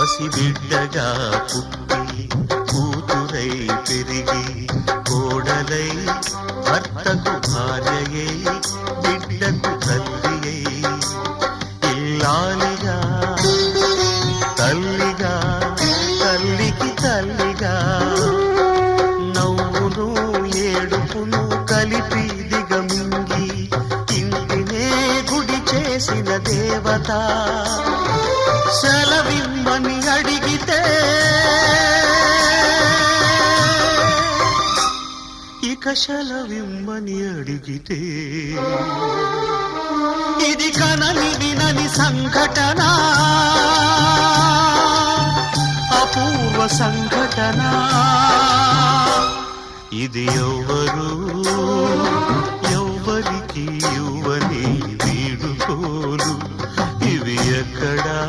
పసిబిడ్డగా పుట్టి కూతురై పెరిగి కోడలై భర్తకు భార్యయై బిడ్డకు తల్లియై ఇల్లాలిగా తల్లిగా తల్లికి తల్లిగా నవ్వును ఏడుపును కలిపి దిగమింగి ఇంటినే గుడి చేసిన దేవత సెలవిమ్మని అడిగితే ఇక సెలవిమ్మని అడిగితే ఇది కనని వినని సంఘటన అపూర్వ సంఘటన ఇది ఎవ్వరికి ఇవ్వని వీడుకోలు ఇవి ఎక్కడా